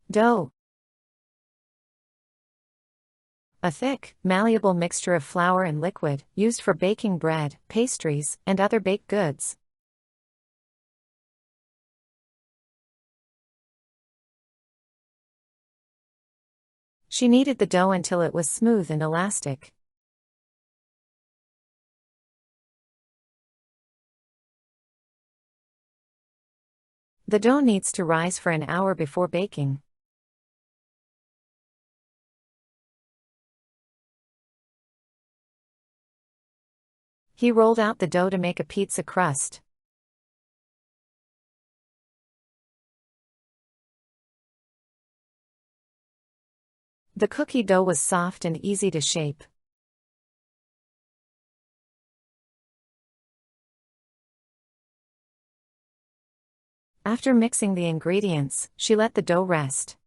Dough. A thick, malleable mixture of flour and liquid, used for baking bread, pastries, and other baked goods. She kneaded the dough until it was smooth and elastic. The dough needs to rise for an hour before baking. He rolled out the dough to make a pizza crust. The cookie dough was soft and easy to shape. After mixing the ingredients, she let the dough rest.